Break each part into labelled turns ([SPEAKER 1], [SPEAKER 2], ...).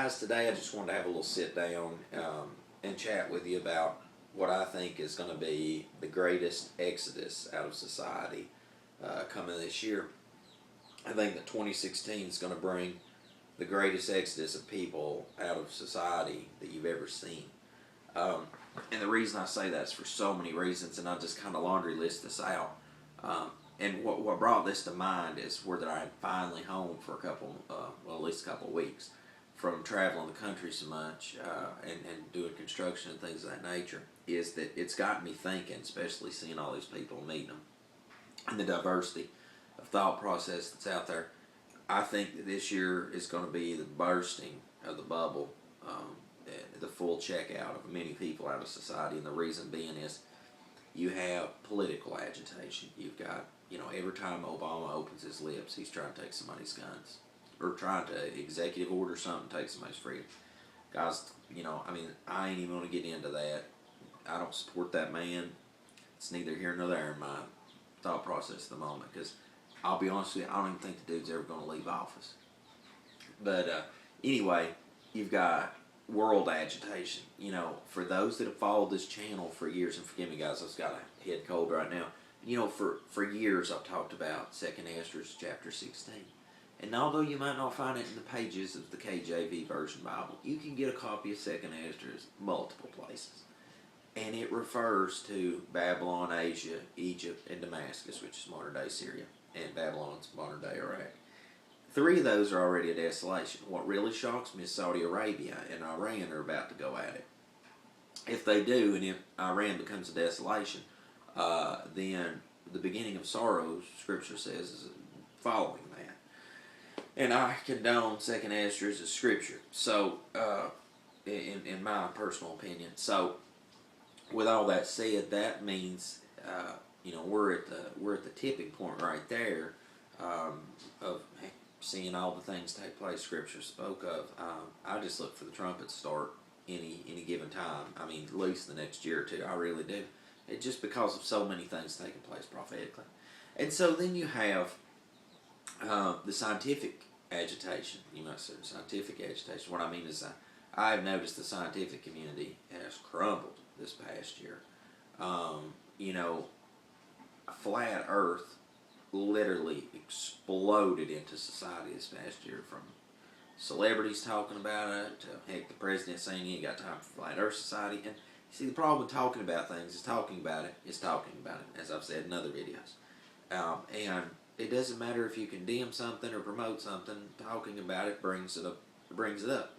[SPEAKER 1] guys, today I just wanted to have a little sit down and chat with you about what I think is going to be the greatest exodus out of society coming this year. I think that 2016 is going to bring the greatest exodus of people out of society that you've ever seen. And the reason I say that is for so many reasons, and I just kind of laundry list this out. And what brought this to mind is where that I'm finally home for a couple, well, at least a couple of weeks from traveling the country so much and doing construction and things of that nature, is that it's gotten me thinking, especially seeing all these people and meeting them, and the diversity of thought process that's out there. I think that this year is going to be the bursting of the bubble, the full checkout of many people out of society, and the reason being is you have political agitation. You've got, every time Obama opens his lips, he's trying to take somebody's guns, or trying to executive order something, take somebody's freedom. Guys, I ain't even going to get into that. I don't support that man. It's neither here nor there in my thought process at the moment, because I'll be honest with you, I don't even think the dude's ever going to leave office. But anyway, you've got world agitation. For those that have followed this channel for years, and forgive me guys, I've got a head cold right now. For years I've talked about 2nd Ezra chapter 16. And although you might not find it in the pages of the KJV version Bible, you can get a copy of 2nd Ezra multiple places. And it refers to Babylon, Asia, Egypt, and Damascus, which is modern day Syria, and Babylon's modern day Iraq. 3 of those are already a desolation. What really shocks me is Saudi Arabia and Iran are about to go at it. If they do, and if Iran becomes a desolation, then the beginning of sorrows, Scripture says, is following that. And I condone 2nd Ezra as Scripture. So, in my personal opinion. So, with all that said, that means we're at the tipping point right there of seeing all the things take place Scripture spoke of. I just look for the trumpet to start any given time. At least the next year or two. I really do. It's just because of so many things taking place prophetically. And so then you have the scientific agitation. You might say scientific agitation. What I mean is I've noticed the scientific community has crumbled this past year. Flat Earth literally exploded into society this past year, from celebrities talking about it to, heck, the president saying he ain't got time for Flat Earth Society. And see, the problem with talking about things is talking about it, as I've said in other videos. And it doesn't matter if you condemn something or promote something, talking about it brings it up.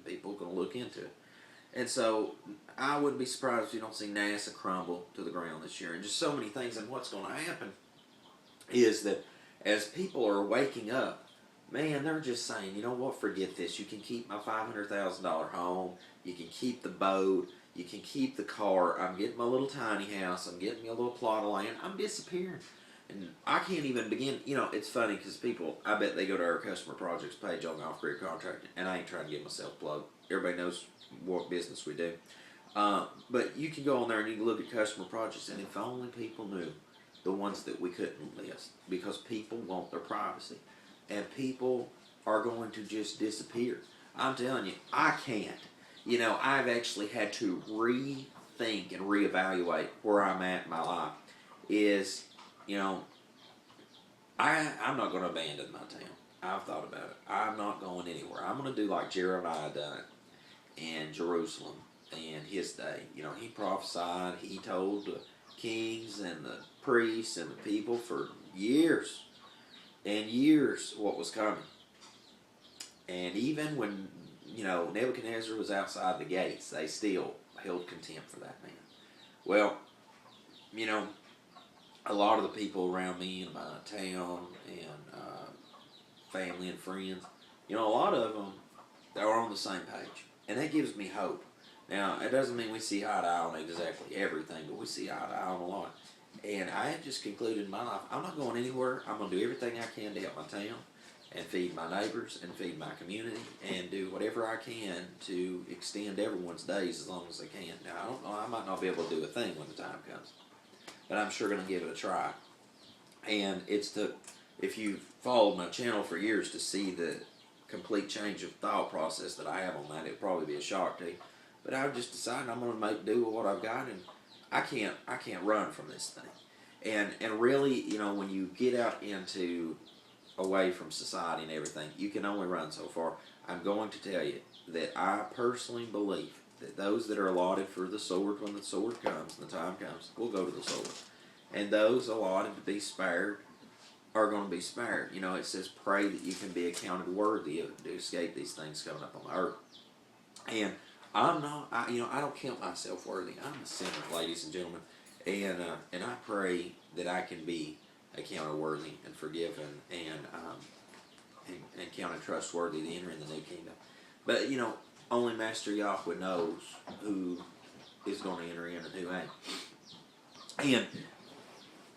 [SPEAKER 1] People are going to look into it. And so I wouldn't be surprised if you don't see NASA crumble to the ground this year, and just so many things. And what's going to happen is that as people are waking up, man, they're just saying, you know what, forget this. You can keep my $500,000 home. You can keep the boat. You can keep the car. I'm getting my little tiny house. I'm getting me a little plot of land. I'm disappearing. And I can't even begin. It's funny because people, I bet they go to our customer projects page on the off-grid contracting, and I ain't trying to get myself plugged. Everybody knows what business we do. But you can go on there and you can look at customer projects, and if only people knew the ones that we couldn't list, because people want their privacy, and people are going to just disappear. I'm telling you, I can't. I've actually had to rethink and reevaluate where I'm at in my life. I'm not going to abandon my town. I've thought about it. I'm not going anywhere. I'm going to do like Jeremiah done in Jerusalem in his day. He prophesied. He told the kings and the priests and the people for years and years what was coming. And even when, Nebuchadnezzar was outside the gates, they still held contempt for that man. Well, a lot of the people around me in my town and family and friends, a lot of them, they're on the same page. And that gives me hope. Now, it doesn't mean we see eye to eye on exactly everything, but we see eye to eye on a lot. And I have just concluded in my life, I'm not going anywhere. I'm going to do everything I can to help my town and feed my neighbors and feed my community and do whatever I can to extend everyone's days as long as I can. Now, I don't know, I might not be able to do a thing when the time comes, but I'm sure going to give it a try. And if you've followed my channel for years, to see the complete change of thought process that I have on that. It'd probably be a shock to you. But I've just decided I'm going to make do with what I've got, and I can't run from this thing. And really, you know, when you get out into away from society and everything, you can only run so far. I'm going to tell you that I personally believe that those that are allotted for the sword, when the sword comes, and the time comes, will go to the sword. And those allotted to be spared are going to be spared. You know, it says, pray that you can be accounted worthy to escape these things coming up on the earth. And I'm not, I don't count myself worthy. I'm a sinner, ladies and gentlemen. And I pray that I can be accounted worthy and forgiven and counted trustworthy to enter in the new kingdom. But, you know, only Master Yahweh knows who is going to enter in and who ain't. And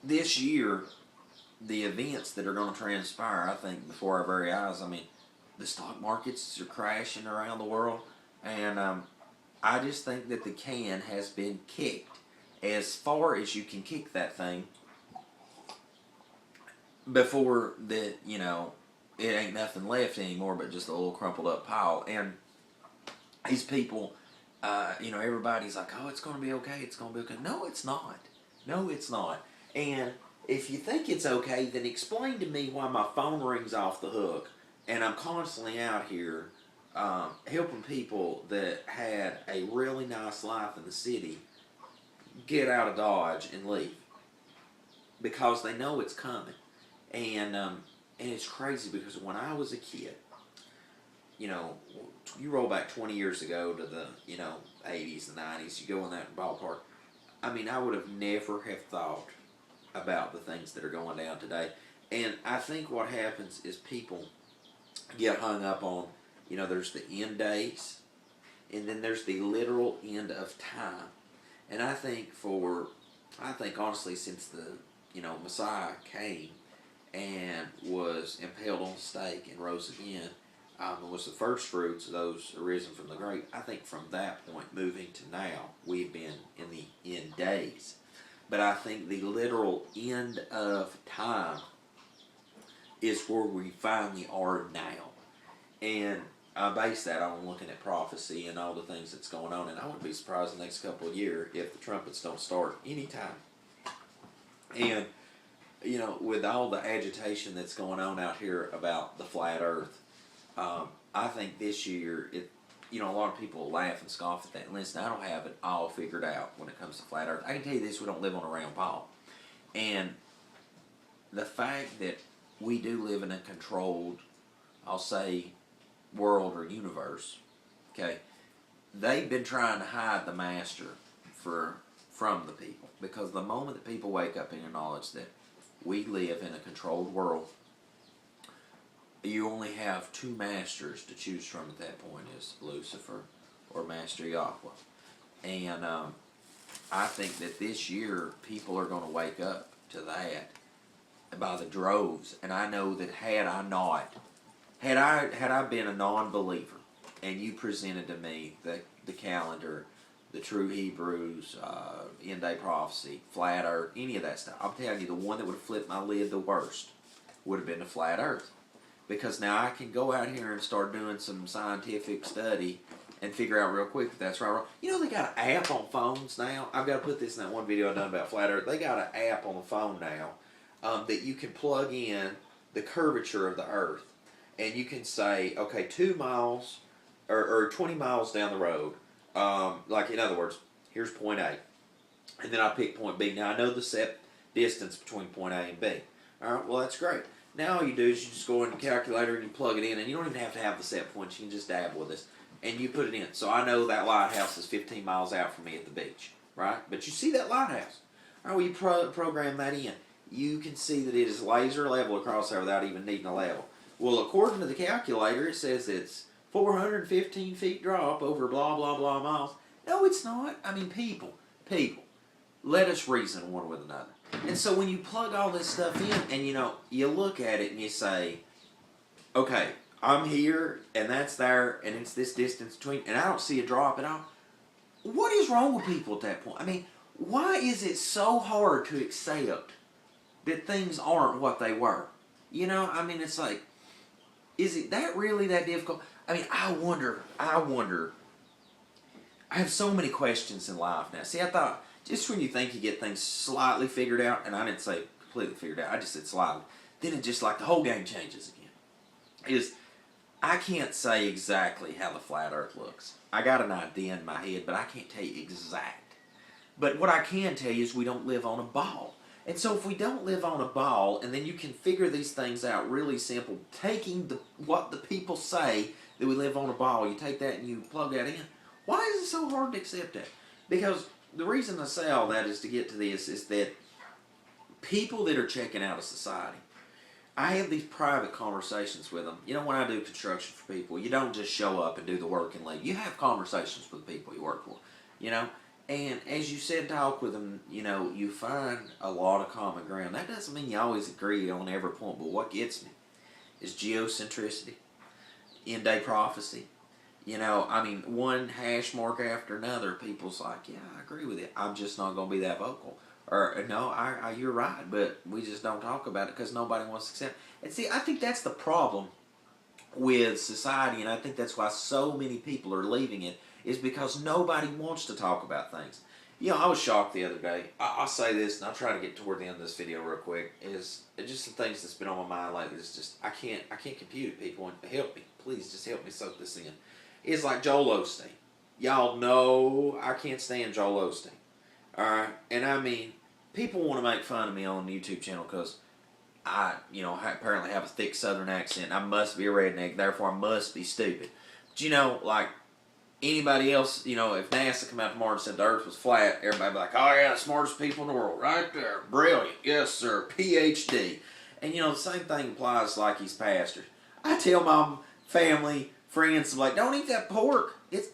[SPEAKER 1] this year, the events that are going to transpire, I think, before our very eyes, I mean, the stock markets are crashing around the world, and I just think that the can has been kicked as far as you can kick that thing before that, you know, it ain't nothing left anymore but just a little crumpled up pile. And these people, you know, everybody's like, oh, it's going to be okay, it's going to be okay. No, it's not. No, it's not. And if you think it's okay, then explain to me why my phone rings off the hook and I'm constantly out here helping people that had a really nice life in the city get out of Dodge and leave because they know it's coming. And it's crazy because when I was a kid, you know, you roll back 20 years ago to the, you know, 80s and 90s, you go in that ballpark. I mean, I would have never have thought about the things that are going down today. And I think what happens is people get hung up on, you know, there's the end days, and then there's the literal end of time. And I think honestly, since the, you know, Messiah came and was impaled on a stake and rose again, and was the first fruits of those arisen from the grave, I think from that point moving to now, we've been in the end days. But I think the literal end of time is where we finally are now. And I base that on looking at prophecy and all the things that's going on. And I wouldn't be surprised in the next couple of years if the trumpets don't start anytime. And, you know, with all the agitation that's going on out here about the flat earth, I think this year, you know, a lot of people laugh and scoff at that. And listen, I don't have it all figured out when it comes to flat earth. I can tell you this, we don't live on a round ball. And the fact that we do live in a controlled, I'll say, world or universe, okay, they've been trying to hide the master from the people. Because the moment that people wake up in the knowledge that we live in a controlled world, you only have two masters to choose from at that point, is Lucifer or Master Yahweh. And I think that this year people are going to wake up to that by the droves. And I know that had I been a non-believer and you presented to me the calendar, the true Hebrews, end day prophecy, flat earth, any of that stuff, I'm telling you, the one that would have flipped my lid the worst would have been the flat earth. Because now I can go out here and start doing some scientific study and figure out real quick if that's right or wrong. You know, they got an app on phones now. I've got to put this in that one video I done about flat earth. They got an app on the phone now that you can plug in the curvature of the earth. And you can say, okay, 2 miles or 20 miles down the road, like in other words, here's point A. And then I pick point B. Now I know the set distance between point A and B. All right, well, that's great. Now all you do is you just go in the calculator and you plug it in, and you don't even have to have the set points. You can just dabble with this, and you put it in. So I know that lighthouse is 15 miles out from me at the beach, right? But you see that lighthouse. All right, well, you program that in. You can see that it is laser level across there without even needing a level. Well, according to the calculator, it says it's 415 feet drop over blah, blah, blah miles. No, it's not. I mean, people, let us reason one with another. And so when you plug all this stuff in and, you know, you look at it and you say, okay, I'm here and that's there and it's this distance between, and I don't see a drop at all. What is wrong with people at that point? I mean, why is it so hard to accept that things aren't what they were? You know, I mean, it's like, Is it that really that difficult? I mean, I wonder. I have so many questions in life now. See, I thought just when you think you get things slightly figured out, and I didn't say completely figured out, I just said slightly, then it just like the whole game changes again. I can't say exactly how the flat earth looks. I got an idea in my head, but I can't tell you exact. But what I can tell you is we don't live on a ball. And so if we don't live on a ball, and then you can figure these things out really simple, taking what the people say that we live on a ball, you take that and you plug that in. Why is it so hard to accept that? Because the reason I say all that is to get to this, is that people that are checking out of society, I have these private conversations with them. You know, when I do construction for people, you don't just show up and do the work and leave. You have conversations with the people you work for, you know. And as you said, talk with them, you know, you find a lot of common ground. That doesn't mean you always agree on every point, but what gets me is geocentricity, end-day prophecy. You know, I mean, one hash mark after another, people's like, yeah, I agree with it. I'm just not going to be that vocal. Or, no, you're right, but we just don't talk about it because nobody wants to accept it. And see, I think that's the problem with society, and I think that's why so many people are leaving it, is because nobody wants to talk about things. You know, I was shocked the other day. I'll say this, and I'll try to get toward the end of this video real quick, is just the things that's been on my mind lately. It's just, I can't compute it, people. Help me. Please just help me soak this in. It's like Joel Osteen. Y'all know I can't stand Joel Osteen. Alright? And I mean, people want to make fun of me on the YouTube channel because I, you know, apparently have a thick southern accent. I must be a redneck, therefore I must be stupid. But you know, like, anybody else, you know, if NASA come out tomorrow and said the earth was flat, everybody be like, oh yeah, the smartest people in the world, right there. Brilliant. Yes, sir. PhD. And you know, the same thing applies like he's pastors. I tell my family, friends, like, don't eat that pork. It's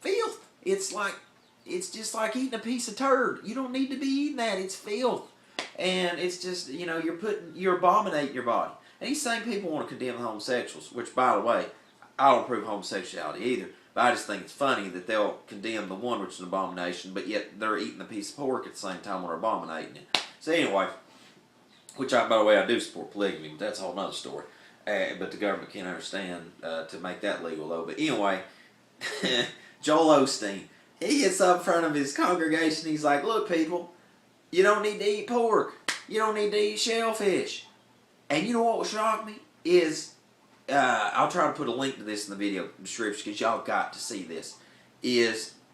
[SPEAKER 1] filth. It's just like eating a piece of turd. You don't need to be eating that. It's filth. And it's just, you know, you're abominating your body. And these same people want to condemn the homosexuals, which, by the way, I don't approve homosexuality either. But I just think it's funny that they'll condemn the one, which is an abomination, but yet they're eating a piece of pork at the same time when they're abominating it. So anyway, by the way, I do support polygamy, but that's a whole other story. But the government can't understand to make that legal, though. But anyway, Joel Osteen, he gets up in front of his congregation. He's like, look, people, you don't need to eat pork. You don't need to eat shellfish. And you know what would shock me? Is, I'll try to put a link to this in the video description because y'all got to see this.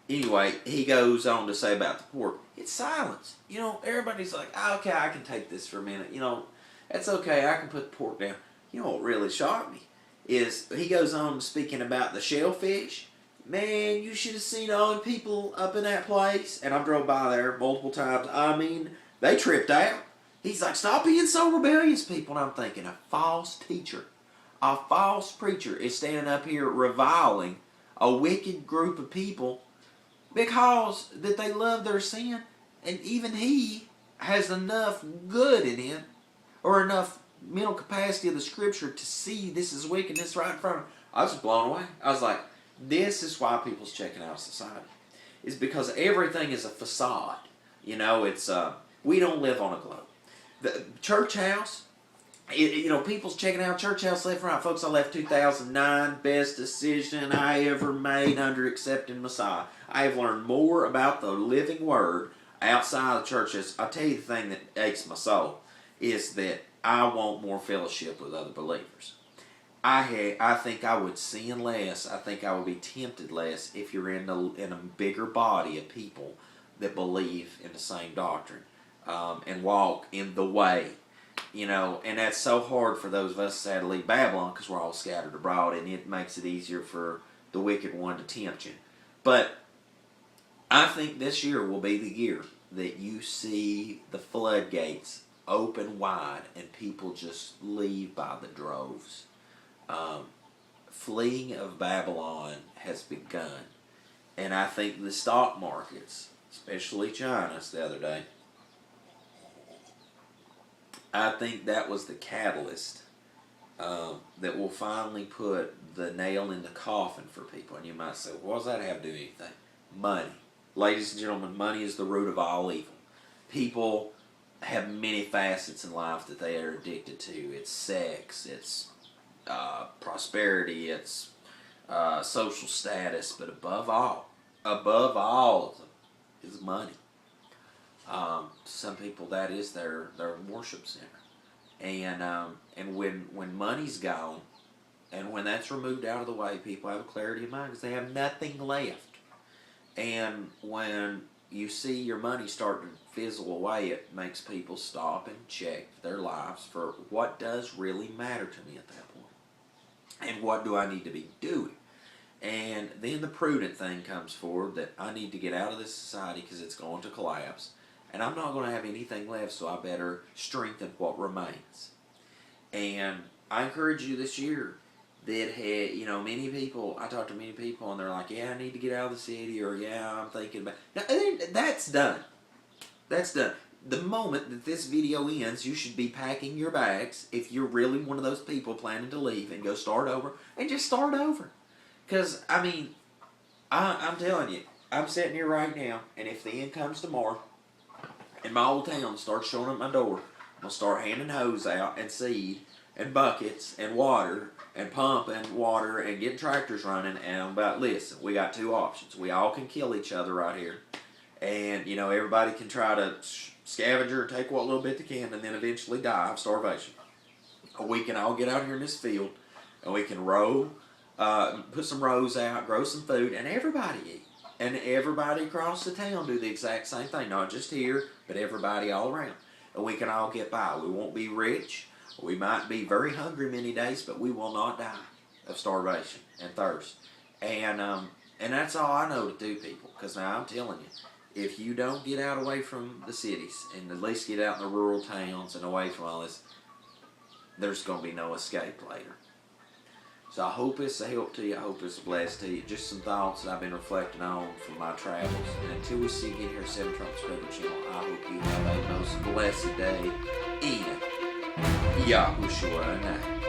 [SPEAKER 1] Anyway, he goes on to say about the pork. It's silence. You know, everybody's like, oh, okay, I can take this for a minute. You know, that's okay. I can put the pork down. You know what really shocked me is he goes on speaking about the shellfish. Man, you should have seen all the people up in that place. And I drove by there multiple times. I mean, they tripped out. He's like, stop being so rebellious, people. And I'm thinking, a false teacher, a false preacher is standing up here reviling a wicked group of people because that they love their sin. And even he has enough good in him, or enough mental capacity of the scripture to see this is wickedness right in front of him. I was just blown away. I was like, this is why people's checking out of society. It's because everything is a facade. You know, it's we don't live on a globe. The church house, you know, people's checking out church house left and right. Folks, I left 2009, best decision I ever made under accepting Messiah. I have learned more about the living word outside of churches. I'll tell you the thing that aches my soul is that I want more fellowship with other believers. I think I would sin less. I think I would be tempted less if you're in a bigger body of people that believe in the same doctrine and walk in the way. You know, and that's so hard for those of us that had to leave Babylon because we're all scattered abroad, and it makes it easier for the wicked one to tempt you. But I think this year will be the year that you see the floodgates open wide and people just leave by the droves. Fleeing of Babylon has begun. And I think the stock markets, especially China's the other day, I think that was the catalyst that will finally put the nail in the coffin for people. And you might say, well, what does that have to do with anything? Money. Ladies and gentlemen, money is the root of all evil. People have many facets in life that they are addicted to. It's sex, it's prosperity, it's social status, but above all of them is money. Some people, that is their worship center, and when money's gone, and when that's removed out of the way, people have a clarity of mind because they have nothing left. And when you see your money start to fizzle away, it makes people stop and check their lives for what does really matter to me at that point, and what do I need to be doing. And then the prudent thing comes forward that I need to get out of this society because it's going to collapse, and I'm not going to have anything left, so I better strengthen what remains. And I encourage you this year that had, many people, I talk to many people and they're like, yeah, I need to get out of the city, or yeah, I'm thinking about, now, that's done. That's done. The moment that this video ends, you should be packing your bags if you're really one of those people planning to leave and go start over, and just start over. Because, I'm telling you, I'm sitting here right now, and if the end comes tomorrow, and my old town starts showing up my door, I'm going to start handing hose out, and seed, and buckets, and water, and pumping water, and getting tractors running, and I'm about, listen, we got two options. We all can kill each other right here, and, everybody can try to scavenger and take what little bit they can, and then eventually die of starvation. Or we can all get out here in this field, and we can row, put some rows out, grow some food, and everybody eat. And everybody across the town do the exact same thing, not just here, but everybody all around. And we can all get by. We won't be rich. We might be very hungry many days, but we will not die of starvation and thirst. And that's all I know to do, people. Because now I'm telling you, if you don't get out away from the cities, and at least get out in the rural towns and away from all this, there's going to be no escape later. So I hope it's a help to you. I hope it's a blessing to you. Just some thoughts that I've been reflecting on from my travels. And until we see you again here at 7 Trumpets Bible Channel, I hope you have a most blessed day in Yahushua name.